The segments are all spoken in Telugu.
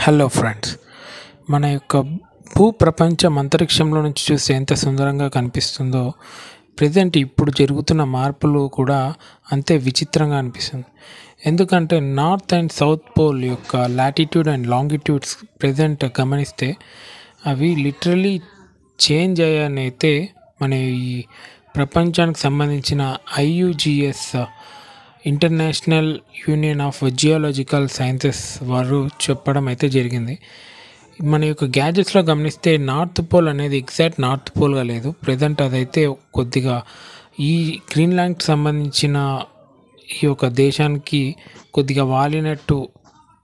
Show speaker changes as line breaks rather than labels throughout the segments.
హలో ఫ్రెండ్స్, మన యొక్క భూప్రపంచం అంతరిక్షంలో నుంచి చూస్తే ఎంత సుందరంగా కనిపిస్తుందో, ప్రజెంట్ ఇప్పుడు జరుగుతున్న మార్పులు కూడా అంతే విచిత్రంగా అనిపిస్తుంది. ఎందుకంటే నార్త్ అండ్ సౌత్ పోల్ యొక్క లాటిట్యూడ్ అండ్ లాంగిట్యూడ్స్ ప్రజెంట్ గమనిస్తే అవి లిటరలీ చేంజ్ అయ్యాయని అయితే మన ఈ ప్రపంచానికి సంబంధించిన IUGS international union of geological sciences వారు చెప్పడం అయితే జరిగింది. మన యొక్క గ్యాజెట్స్లో గమనిస్తే నార్త్ పోల్ అనేది ఎగ్జాక్ట్ నార్త్ పోల్గా లేదు. ప్రజెంట్ అదైతే కొద్దిగా ఈ గ్రీన్లాండ్కి సంబంధించిన ఈ యొక్క దేశానికి కొద్దిగా వాలినట్టు,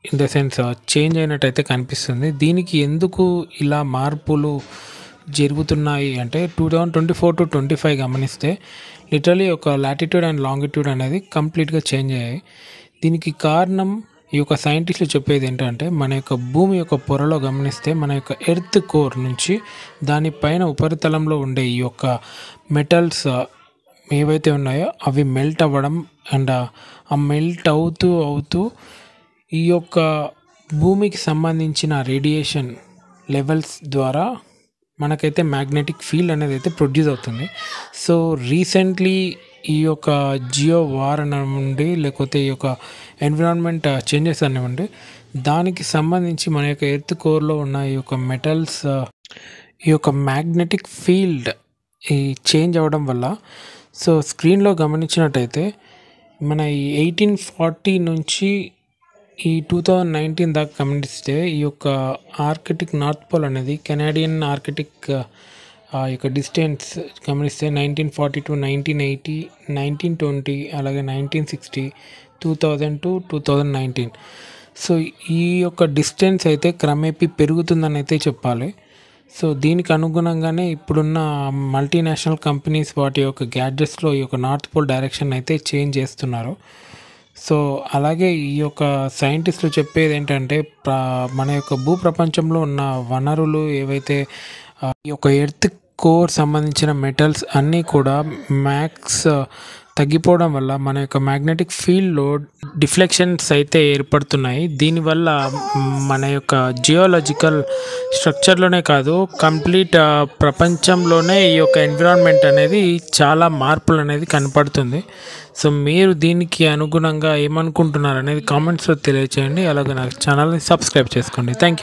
ఇన్ ద సెన్స్ చేంజ్ అయినట్టు అయితే కనిపిస్తుంది. దీనికి ఎందుకు ఇలా మార్పులు జరుగుతున్నాయి అంటే 2024 to 25 గమనిస్తే లిటరలీ ఒక లాటిట్యూడ్ అండ్ లాంగిట్యూడ్ అనేది కంప్లీట్గా చేంజ్ అయ్యాయి. దీనికి కారణం ఈ యొక్క సైంటిస్టులు చెప్పేది ఏంటంటే, మన యొక్క భూమి యొక్క పొరలో గమనిస్తే మన యొక్క ఎర్త్ కోర్ నుంచి దానిపైన ఉపరితలంలో ఉండే ఈ యొక్క మెటల్స్ ఏవైతే ఉన్నాయో అవి మెల్ట్ అవ్వడం అండ్ ఆ మెల్ట్ అవుతూ ఈ యొక్క భూమికి సంబంధించిన రేడియేషన్ లెవెల్స్ ద్వారా మనకైతే మ్యాగ్నెటిక్ ఫీల్డ్ అనేది అయితే ప్రొడ్యూస్ అవుతుంది. సో రీసెంట్లీ ఈ యొక్క జియో వార్ అనివ్వండి, లేకపోతే ఈ యొక్క ఎన్విరాన్మెంట్ చేంజెస్ అనివ్వండి, దానికి సంబంధించి మన యొక్క ఎర్త్ కోర్లో ఉన్న ఈ యొక్క మెటల్స్ ఈ యొక్క మ్యాగ్నెటిక్ ఫీల్డ్ ఈ చేంజ్ అవ్వడం వల్ల, సో స్క్రీన్లో గమనించినట్టయితే మన ఈ 1840 నుంచి ఈ 2019 దాకా గమనిస్తే ఈ యొక్క ఆర్కిటిక్ నార్త్ పోల్ అనేది కెనాడియన్ ఆర్కిటిక్ యొక్క డిస్టెన్స్ గమనిస్తే 1940 to 1980, 1920, అలాగే 1960, 2000 to 2019. సో ఈ యొక్క డిస్టెన్స్ అయితే క్రమేపీ పెరుగుతుందని అయితే చెప్పాలి. సో దీనికి అనుగుణంగానే ఇప్పుడున్న మల్టీనేషనల్ కంపెనీస్ వాటి యొక్క గ్యాడ్జెట్స్లో ఈ యొక్క నార్త్ పోల్ డైరెక్షన్ అయితే చేంజ్ చేస్తున్నారు. సో అలాగే ఈ యొక్క సైంటిస్టులు చెప్పేది ఏంటంటే, మన యొక్క భూప్రపంచంలో ఉన్న వనరులు ఏవైతే ఈ యొక్క ఎర్త్ కోర్ సంబంధించిన మెటల్స్ అన్నీ కూడా తగ్గిపోవడం వల్ల మన యొక్క మ్యాగ్నెటిక్ ఫీల్డ్లో డిఫ్లెక్షన్స్ అయితే ఏర్పడుతున్నాయి. దీనివల్ల మన యొక్క జియోలాజికల్ స్ట్రక్చర్లోనే కాదు, కంప్లీట్ ప్రపంచంలోనే ఈ యొక్క ఎన్విరాన్మెంట్ అనేది చాలా మార్పులు అనేది కనపడుతుంది. సో మీరు దీనికి అనుగుణంగా ఏమనుకుంటున్నారు అనేది కామెంట్స్లో తెలియచేయండి. అలాగే నా ఛానల్ని సబ్స్క్రైబ్ చేసుకోండి. Thank you.